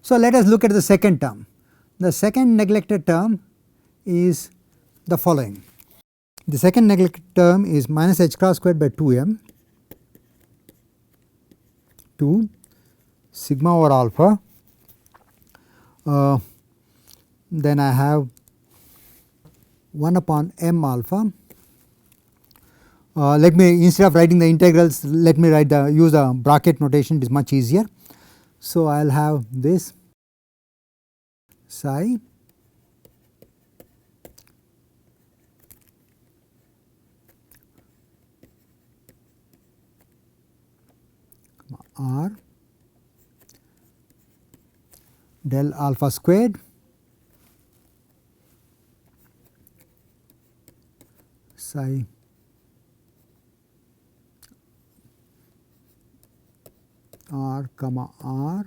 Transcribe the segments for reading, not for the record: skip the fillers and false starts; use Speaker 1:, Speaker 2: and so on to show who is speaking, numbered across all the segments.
Speaker 1: So, let us look at the second term. The second neglected term is the following. The second neglected term is minus h cross squared by 2m to sigma over alpha. Then I have 1 upon m alpha. Let me, instead of writing the integrals, let me write the, use the bracket notation, it is much easier. So, I will have this psi r del alpha squared psi r comma r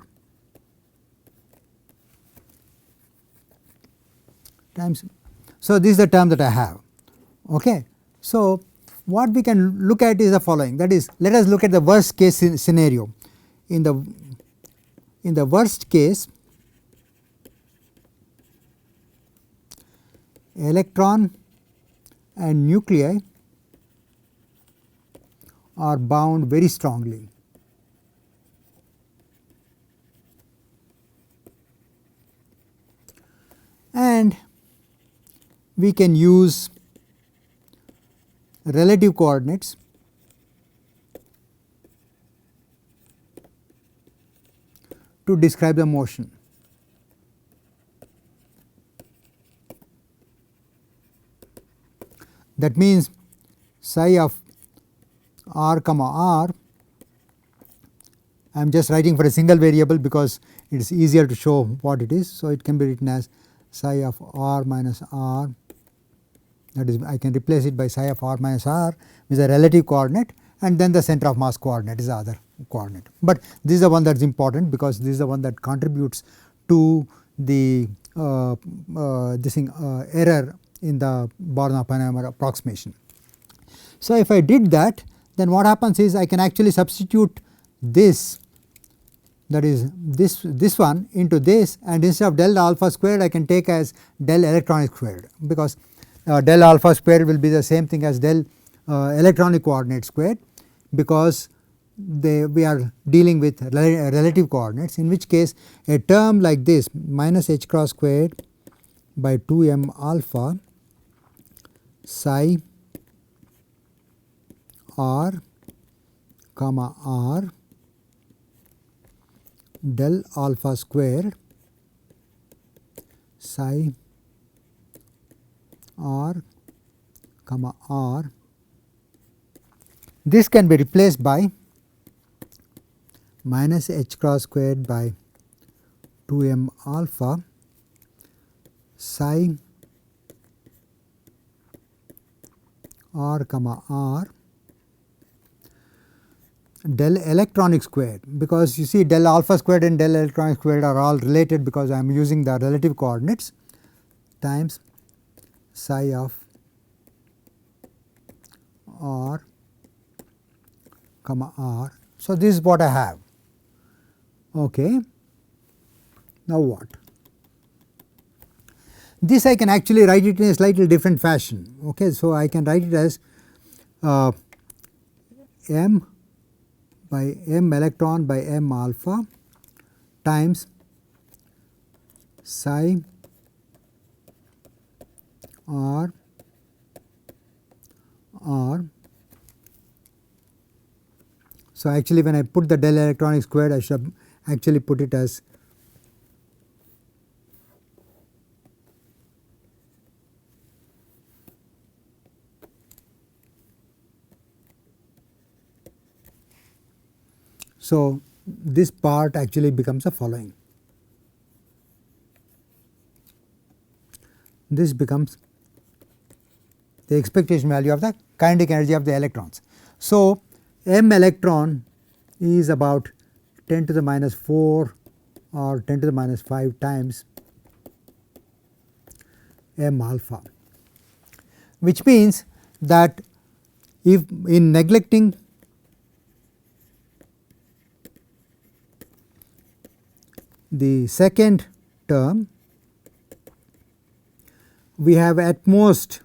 Speaker 1: times. So, this is the term that I have. Okay. So, what we can look at is the following, that is, let us look at the worst case scenario. In the worst case, electron and nuclei are bound very strongly. And we can use relative coordinates to describe the motion. That means psi of r comma r, I am just writing for a single variable because it is easier to show what it is. So, it can be written as psi of r minus r, that is, I can replace it by psi of r minus r with a relative coordinate, and then the center of mass coordinate is the other coordinate. But this is the one that is important because this is the one that contributes to the error in the Born-Oppenheimer approximation. So, if I did that, then what happens is I can actually substitute this, that is this one into this, and instead of del alpha squared I can take as del electronic squared, because del alpha squared will be the same thing as del electronic coordinate squared, because we are dealing with relative coordinates, in which case a term like this minus h cross squared by 2m alpha psi r comma r del alpha squared psi r comma r, this can be replaced by minus h cross squared by 2m alpha psi r comma r del electronic squared, because you see del alpha squared and del electronic squared are all related because I am using the relative coordinates, times psi of r comma r. So, this is what I have. Okay. Now, what? This I can actually write it in a slightly different fashion. Okay. So, I can write it as m by m electron by m alpha times psi r r. So, actually when I put the del electronic squared, I should actually put it as so, this part actually becomes the following. This becomes the expectation value of the kinetic energy of the electrons. So, m electron is about 10 to the minus 4 or 10 to the minus 5 times m alpha, which means that if in neglecting the second term, we have at most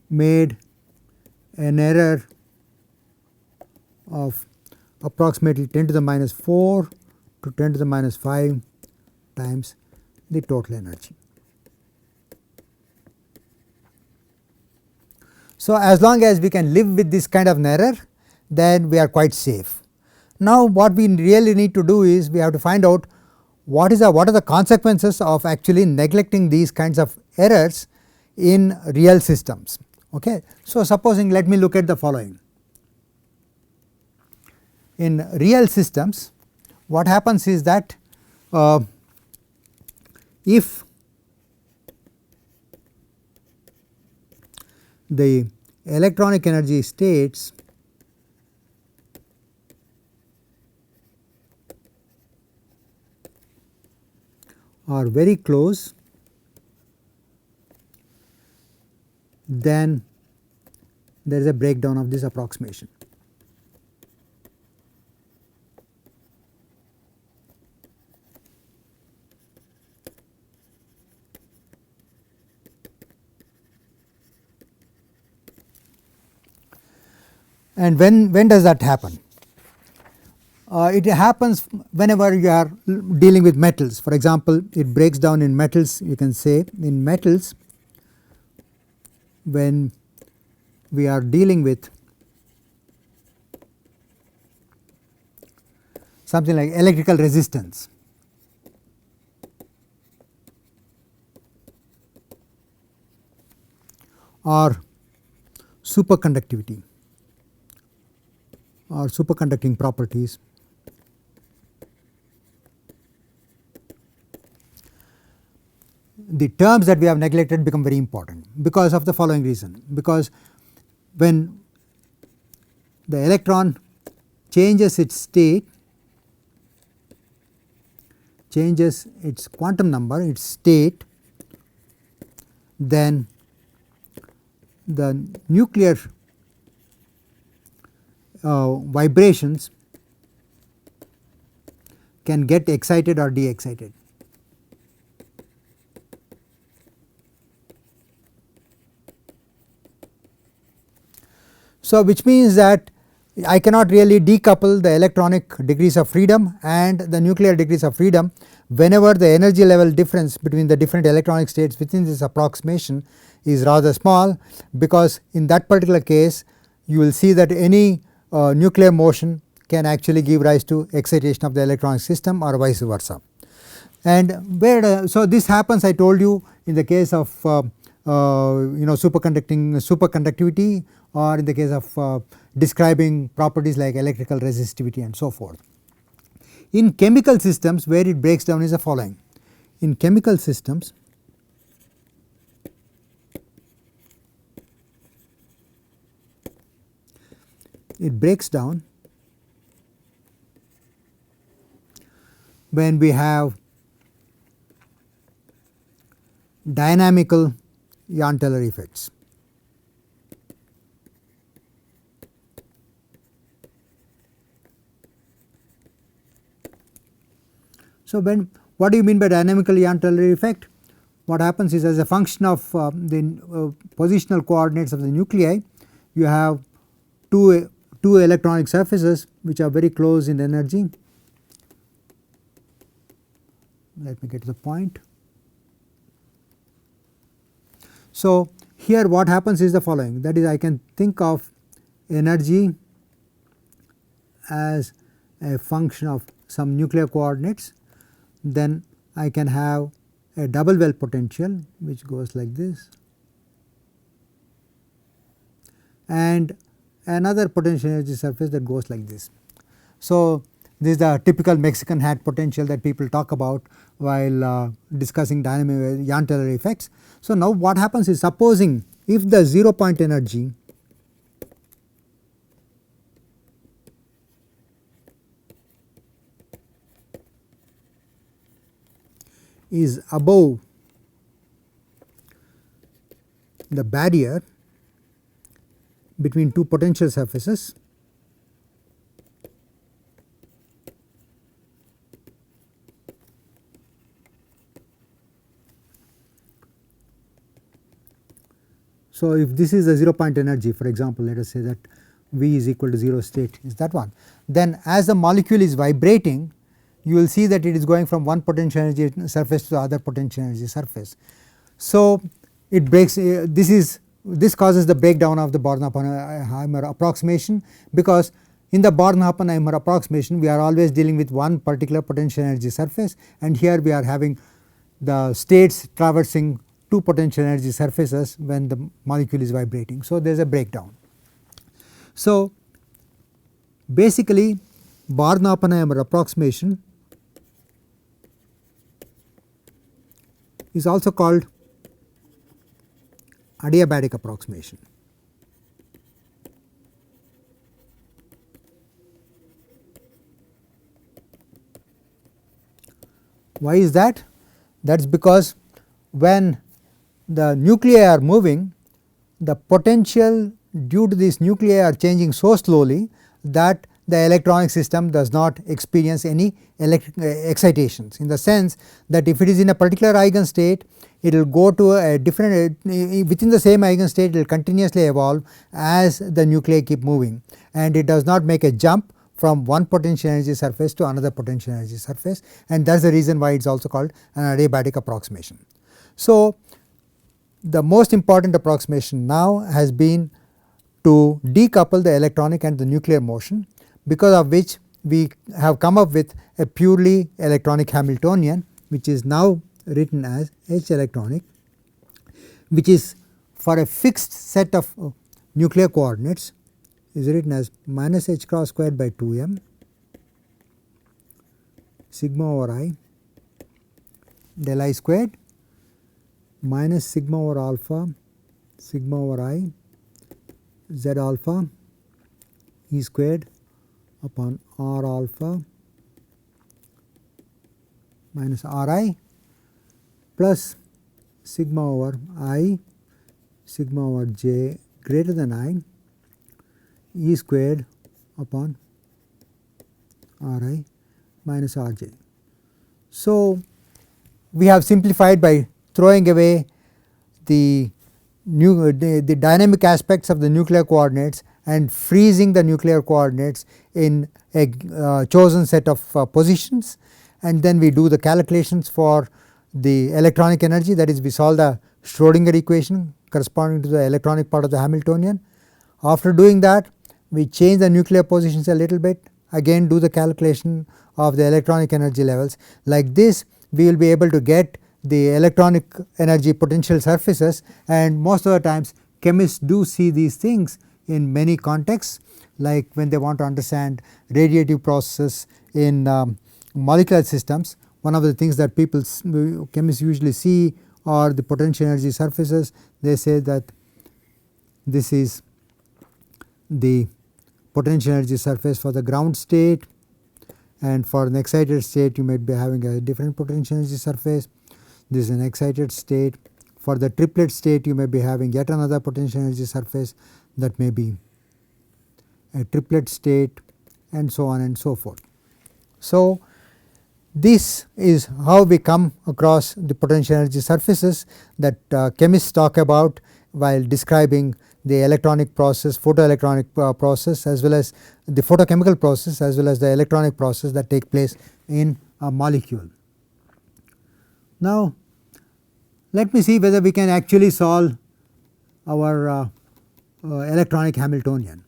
Speaker 1: made an error of approximately 10 to the minus 4 to 10 to the minus 5 times the total energy. So, as long as we can live with this kind of an error, then we are quite safe. Now, what we really need to do is we have to find out what are the consequences of actually neglecting these kinds of errors in real systems. Okay. So, supposing, let me look at the following. In real systems, what happens is that if the electronic energy states are very close, then there is a breakdown of this approximation. And when does that happen? It happens whenever you are dealing with metals. For example, it breaks down in metals. You can say in metals, when we are dealing with something like electrical resistance, or superconductivity or superconducting properties, the terms that we have neglected become very important because of the following reason. Because when the electron changes its state, changes its quantum number, its state, then the nuclear vibrations can get excited or de-excited. So, which means that I cannot really decouple the electronic degrees of freedom and the nuclear degrees of freedom whenever the energy level difference between the different electronic states within this approximation is rather small, because in that particular case you will see that any nuclear motion can actually give rise to excitation of the electronic system or vice versa. And where so this happens, I told you, in the case of superconductivity, or in the case of describing properties like electrical resistivity and so forth. In chemical systems, where it breaks down is the following. In chemical systems, it breaks down when we have dynamical Jahn-Teller effects. So, what do you mean by dynamical Jahn-Teller effect? What happens is, as a function of the positional coordinates of the nuclei, you have two electronic surfaces which are very close in energy. Let me get to the point. So, here what happens is the following, that is, I can think of energy as a function of some nuclear coordinates, then I can have a double well potential which goes like this, and another potential energy surface that goes like this. So, this is the typical Mexican hat potential that people talk about while discussing dynamic Jahn-Teller effects. So, now what happens is, supposing if the 0 point energy is above the barrier between two potential surfaces, So, if this is the 0 point energy, for example, let us say that V is equal to 0 state is that one, then as the molecule is vibrating, you will see that it is going from one potential energy surface to the other potential energy surface. So, it breaks this causes the breakdown of the Born-Oppenheimer approximation, because in the Born-Oppenheimer approximation we are always dealing with one particular potential energy surface, and here we are having the states traversing two potential energy surfaces when the molecule is vibrating. So, there is a breakdown. So, basically Born-Oppenheimer approximation is also called adiabatic approximation. Why is that? That is because when the nuclei are moving, the potential due to these nuclei are changing so slowly that the electronic system does not experience any excitations, in the sense that if it is in a particular eigenstate, it will go to a different within the same eigenstate, it will continuously evolve as the nuclei keep moving, and it does not make a jump from one potential energy surface to another potential energy surface, and that is the reason why it is also called an adiabatic approximation. So, the most important approximation now has been to decouple the electronic and the nuclear motion, because of which we have come up with a purely electronic Hamiltonian, which is now written as H electronic, which is for a fixed set of nuclear coordinates is written as minus h cross squared by 2m sigma over I del I squared minus sigma over alpha sigma over I z alpha E squared upon R alpha minus R I plus sigma over I sigma over j greater than I E squared upon R I minus R j. So, we have simplified by throwing away the dynamic aspects of the nuclear coordinates and freezing the nuclear coordinates in a chosen set of positions, and then we do the calculations for the electronic energy, that is we solve the Schrodinger equation corresponding to the electronic part of the Hamiltonian. After doing that, we change the nuclear positions a little bit, again do the calculation of the electronic energy levels. Like this we will be able to get the electronic energy potential surfaces, and most of the times chemists do see these things in many contexts, like when they want to understand radiative processes in molecular systems. One of the things that chemists usually see are the potential energy surfaces. They say that this is the potential energy surface for the ground state, and for an excited state you might be having a different potential energy surface. This is an excited state. For the triplet state you may be having yet another potential energy surface that may be a triplet state, and so on and so forth. So, this is how we come across the potential energy surfaces that chemists talk about while describing the electronic process, photoelectronic process, as well as the photochemical process, as well as the electronic process that take place in a molecule. Now, let me see whether we can actually solve our electronic Hamiltonian.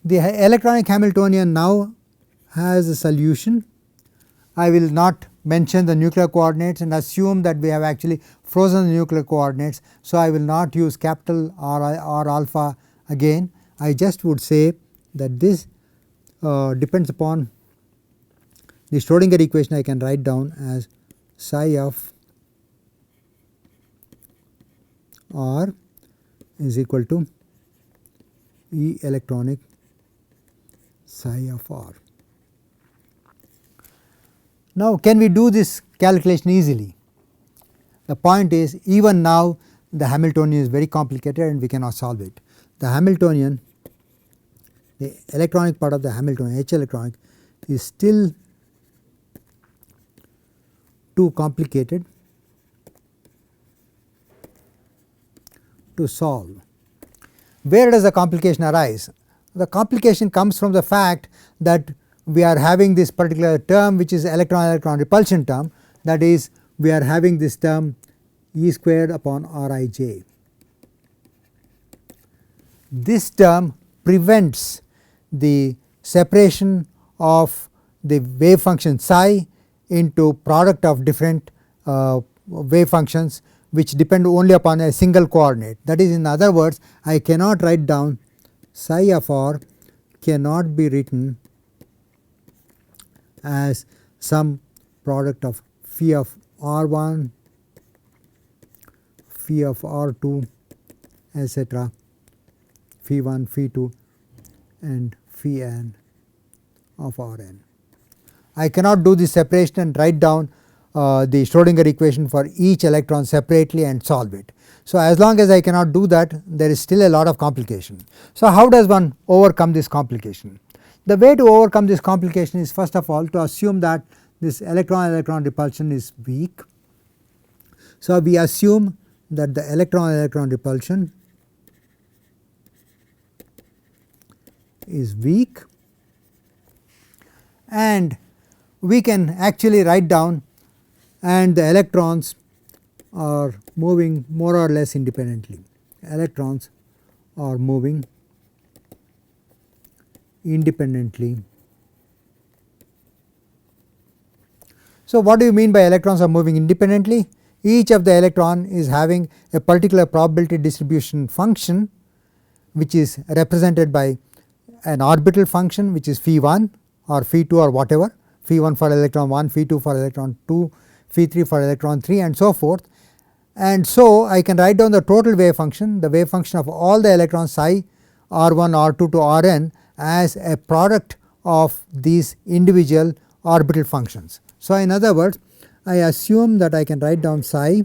Speaker 1: The electronic Hamiltonian now has a solution. I will not mention the nuclear coordinates and assume that we have actually frozen the nuclear coordinates. So, I will not use capital R alpha again. I just would say that this depends upon the Schrodinger equation. I can write down as psi of R is equal to E electronic psi of R. Now, can we do this calculation easily? The point is, even now the Hamiltonian is very complicated and we cannot solve it. The Hamiltonian, the electronic part of the Hamiltonian, H electronic, is still too complicated to solve. Where does the complication arise? The complication comes from the fact that we are having this particular term which is electron repulsion term, that is we are having this term E squared upon Rij. This term prevents the separation of the wave function psi into product of different wave functions which depend only upon a single coordinate. That is, in other words, I cannot write down psi of r cannot be written as some product of phi of r1, phi of r2, etc., phi 1, phi 2 and phi n of Rn. I cannot do this separation and write down the Schrodinger equation for each electron separately and solve it. So, as long as I cannot do that, there is still a lot of complication. So, how does one overcome this complication? The way to overcome this complication is first of all to assume that this electron repulsion is weak. So, we assume that the electron repulsion is weak, and we can actually write down, and the electrons are moving more or less independently. Electrons are moving independently. So, what do you mean by electrons are moving independently? Each of the electron is having a particular probability distribution function which is represented by an orbital function which is phi 1 or phi 2 or whatever, phi 1 for electron 1, phi 2 for electron 2, phi 3 for electron 3 and so forth. And so, I can write down the total wave function, the wave function of all the electrons psi r1, r2 to rn as a product of these individual orbital functions. So, in other words, I assume that I can write down psi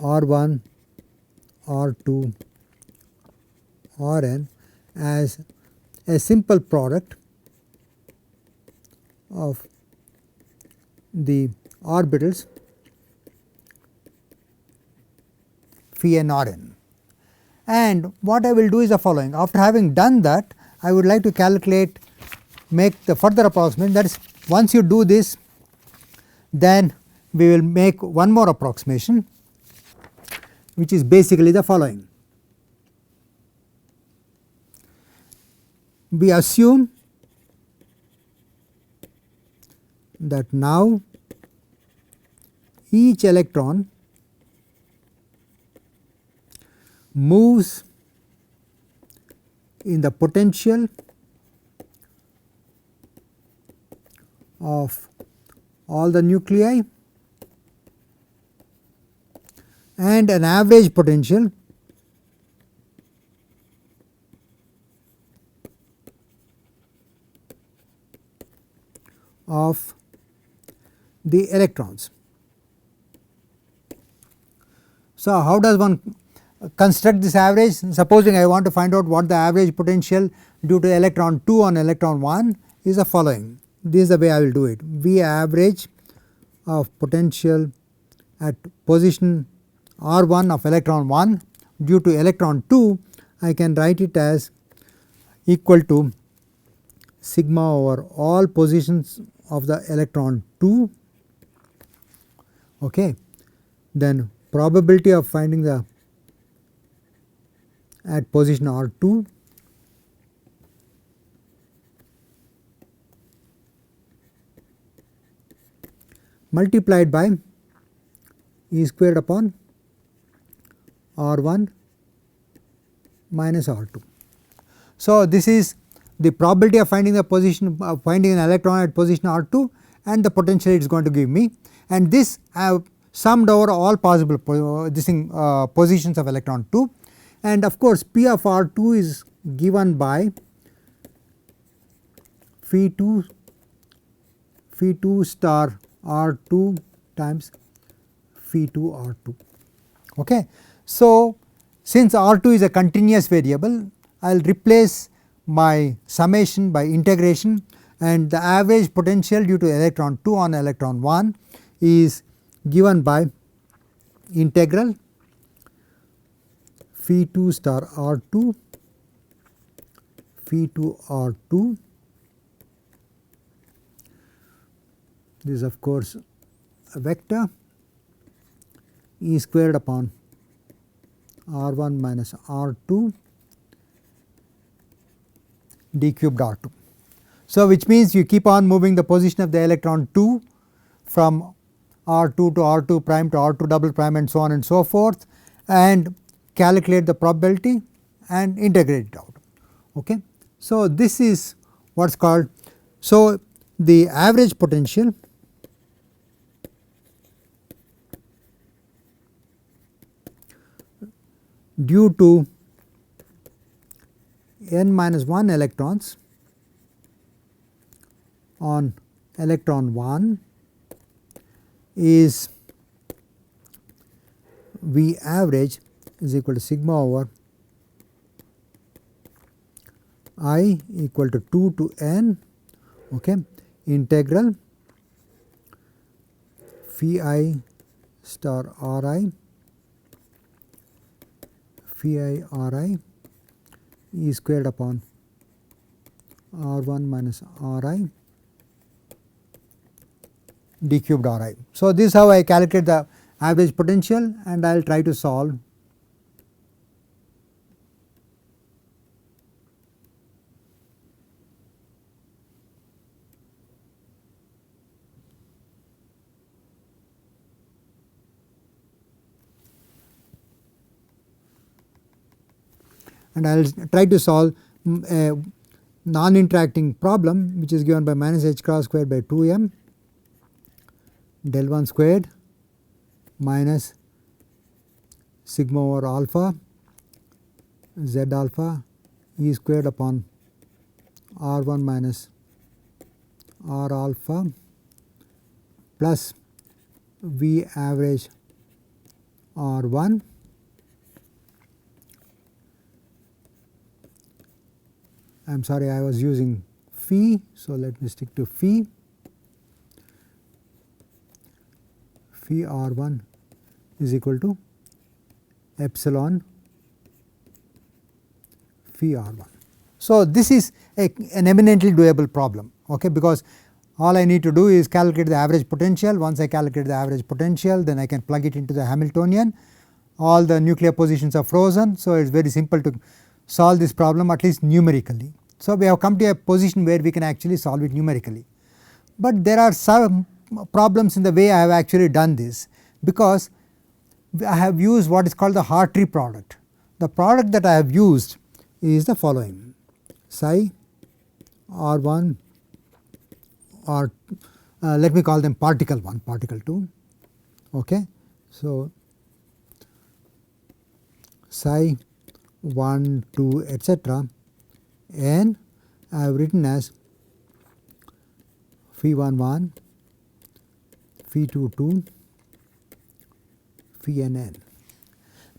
Speaker 1: r1, r2, rn as a simple product of the orbitals phi n rn. And what I will do is the following. After having done that, I would like to calculate, make the further approximation, that is, once you do this, then we will make one more approximation which is basically the following. We assume that now each electron moves in the potential of all the nuclei and an average potential of the electrons. So, how does one construct this average? Supposing I want to find out what the average potential due to electron 2 on electron 1 is the following. This is the way I will do it. V average of potential at position r1 of electron 1 due to electron 2, I can write it as equal to sigma over all positions of the electron 2. Okay. Then probability of finding the at position r2 multiplied by E squared upon r1 minus r2. So, this is the probability of finding the position of finding an electron at position r2 and the potential it is going to give me, and this I have summed over all possible positions of electron 2, and of course, P of r2 is given by phi 2 star r2 times phi 2 r2. Okay. So, since r2 is a continuous variable, I will replace my summation by integration, and the average potential due to electron 2 on electron 1 is given by integral phi 2 star r 2, phi 2 r 2. This is of course a vector E squared upon r 1 minus r 2 d cubed r 2. So, which means you keep on moving the position of the electron 2 from r 2 to r 2 prime to r 2 double prime and so on and so forth, and calculate the probability and integrate it out. Okay. So, this is what is called, so the average potential due to n minus 1 electrons on electron 1 is V average is equal to sigma over I equal to 2 to n, okay, integral phi I star r I, phi I r I E squared upon r 1 minus r I d cubed r I. So, this is how I calculate the average potential, and I will try to solve. And I will try to solve a non-interacting problem which is given by minus h cross squared by 2 m del 1 squared minus sigma over alpha z alpha E squared upon r 1 minus r alpha plus V average r 1 I am sorry, I was using phi. So, let me stick to phi. Phi r 1 is equal to epsilon phi r 1. So, this is an eminently doable problem, okay, because all I need to do is calculate the average potential. Once I calculate the average potential, then I can plug it into the Hamiltonian. All the nuclear positions are frozen. So, it is very simple to solve this problem, at least numerically. So, we have come to a position where we can actually solve it numerically, but there are some problems in the way I have actually done this, because I have used what is called the Hartree product. The product that I have used is the following: psi r 1 or let me call them particle 1, particle 2. Okay. So, psi 1, 2, etc. and I have written as phi 1 1, phi 2 2, phi n n.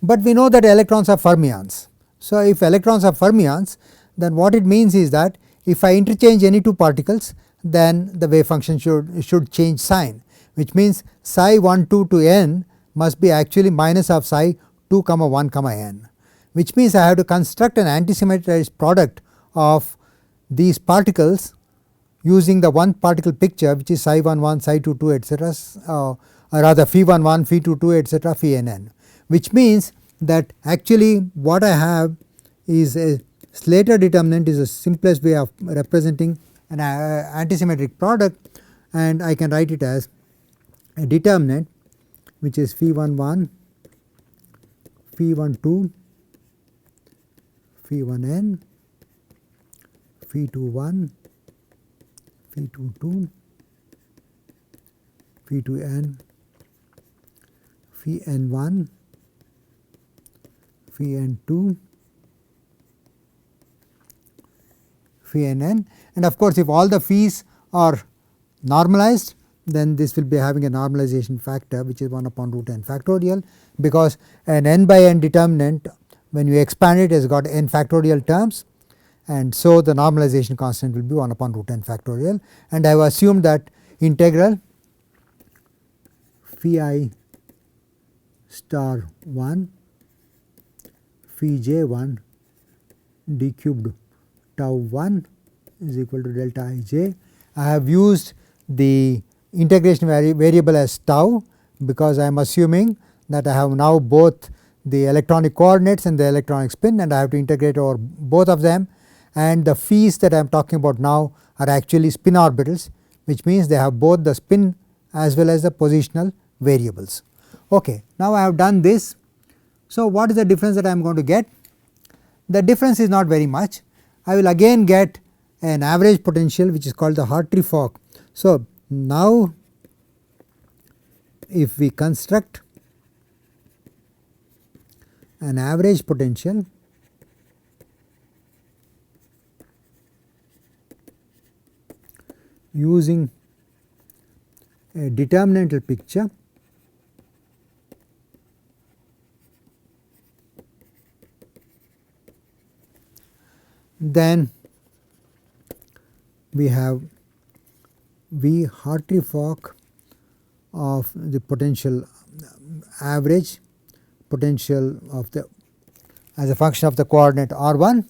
Speaker 1: But we know that electrons are fermions. So, if electrons are fermions, then what it means is that if I interchange any two particles, then the wave function should change sign, which means psi 1 2 to n must be actually minus of psi 2 comma 1 comma n, which means I have to construct an antisymmetrized product of these particles using the one particle picture, which is psi 1 1, psi 2 2, etc., or rather phi 1 1, phi 2 2, etc., phi n n, which means that actually what I have is a Slater determinant is the simplest way of representing an antisymmetric product, and I can write it as a determinant which is phi 1 1, phi 1 2, phi 1 n, phi 2 1, phi 2 2, phi 2 n, phi n 1, phi n 2, phi n n, and of course, if all the phis are normalized, then this will be having a normalization factor which is 1 upon root n factorial, because an n by n determinant, when you expand it, has got n factorial terms, and so the normalization constant will be 1 upon root n factorial, and I have assumed that integral phi I star 1, phi j1 d cubed tau 1 is equal to delta ij. I have used the integration variable as tau because I am assuming that I have now both the electronic coordinates and the electronic spin, and I have to integrate over both of them, and the phis that I am talking about now are actually spin orbitals, which means they have both the spin as well as the positional variables. Okay, now I have done this. So, what is the difference that I am going to get? The difference is not very much. I will again get an average potential which is called the Hartree-Fock. So, now if we construct an average potential using a determinantal picture, then we have V Hartree-Fock of the potential average potential of the as a function of the coordinate r1,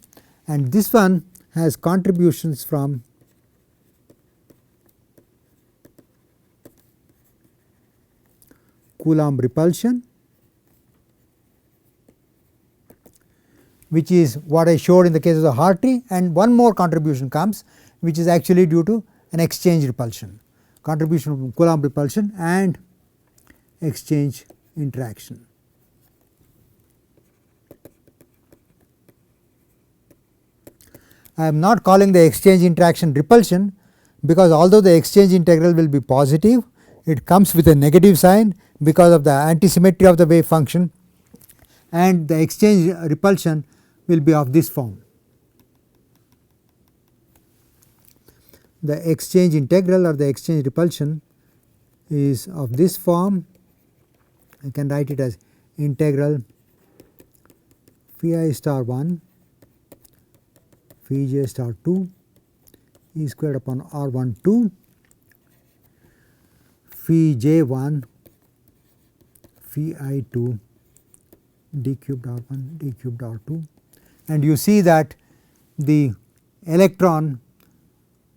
Speaker 1: and this one has contributions from Coulomb repulsion, which is what I showed in the case of the Hartree, and one more contribution comes which is actually due to an exchange repulsion, contribution from Coulomb repulsion and exchange interaction. I am not calling the exchange interaction repulsion because although the exchange integral will be positive, it comes with a negative sign because of the antisymmetry of the wave function, and the exchange repulsion will be of this form. The exchange integral or the exchange repulsion is of this form. I can write it as integral phi I star 1 phi j star 2 e squared upon r1 2 phi j 1 phi I 2 d cubed r1 d cubed r2, and you see that the electron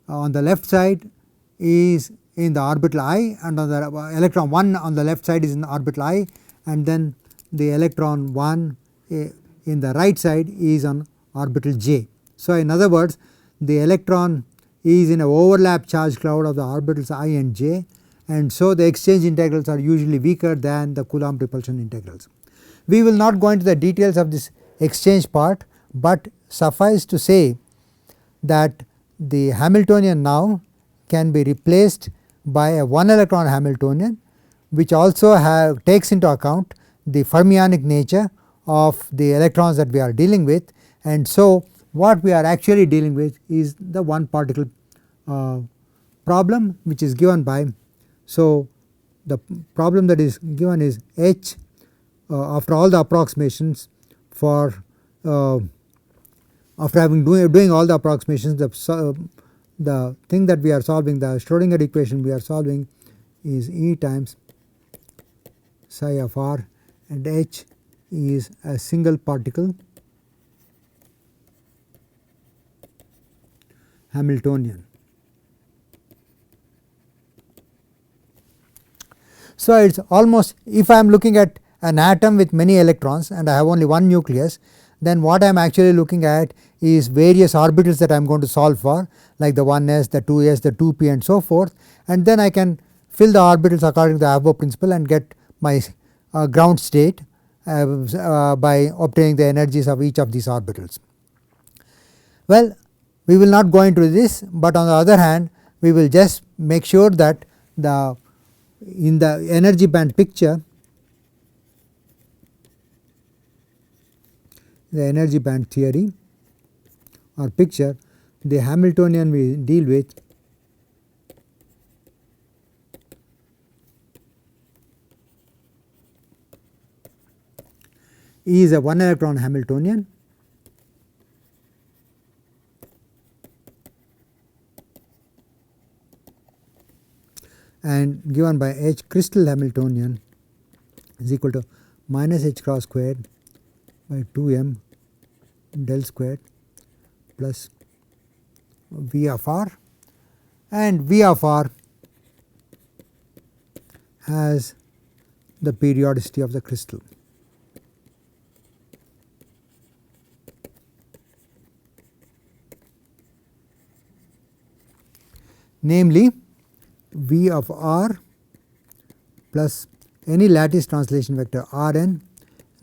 Speaker 1: on the left side is in the orbital I, and on the electron 1 on the left side is in the orbital I, and then the electron 1 in the right side is on orbital j. So, in other words, the electron is in an overlap charge cloud of the orbitals I and j, and so the exchange integrals are usually weaker than the Coulomb repulsion integrals. We will not go into the details of this exchange part, but suffice to say that the Hamiltonian now can be replaced by a one electron Hamiltonian, which also takes into account the fermionic nature of the electrons that we are dealing with, and so what we are actually dealing with is the one particle problem which is given by. So, the problem that is given is H after all the approximations for after having doing all the approximations, the thing that we are solving, the Schrodinger equation we are solving is E times psi of r, and H is a single particle Hamiltonian. So, it is almost, if I am looking at an atom with many electrons and I have only one nucleus, then what I am actually looking at is various orbitals that I am going to solve for, like the 1s, the 2s, the 2p and so forth, and then I can fill the orbitals according to the Avro principle and get my ground state by obtaining the energies of each of these orbitals. Well, we will not go into this, but on the other hand we will just make sure that in the energy band picture, the energy band theory or picture, the Hamiltonian we deal with is a one electron Hamiltonian, and given by H crystal Hamiltonian is equal to minus h cross squared by 2m del squared plus V of r, and V of r has the periodicity of the crystal. Namely, V of r plus any lattice translation vector Rn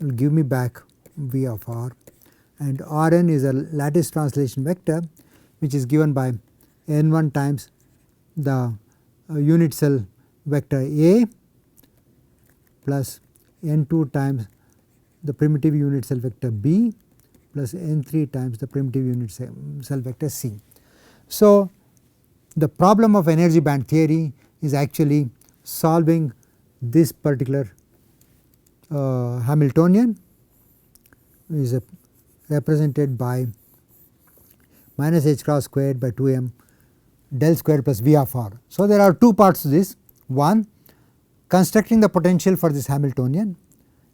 Speaker 1: will give me back V of r, and Rn is a lattice translation vector which is given by n1 times the unit cell vector A plus n2 times the primitive unit cell vector B plus n3 times the primitive unit cell vector C. So, the problem of energy band theory is actually solving this particular Hamiltonian, is represented by minus h cross squared by 2m del squared plus V of r. So, there are two parts to this: one, constructing the potential for this Hamiltonian,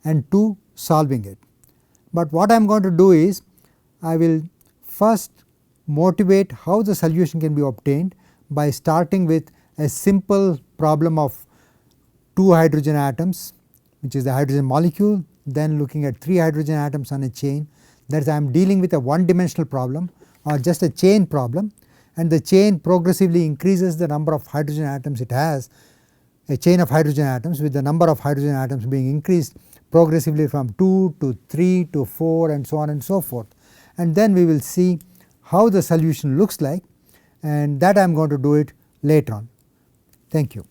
Speaker 1: and two, solving it. But what I am going to do is, I will first motivate how the solution can be obtained by starting with a simple problem of 2 hydrogen atoms, which is the hydrogen molecule, then looking at 3 hydrogen atoms on a chain. That is, I am dealing with a one dimensional problem or just a chain problem, and the chain progressively increases the number of hydrogen atoms it has, a chain of hydrogen atoms with the number of hydrogen atoms being increased progressively from 2 to 3 to 4 and so on and so forth. And then we will see how the solution looks like, and that I am going to do it later on. Thank you.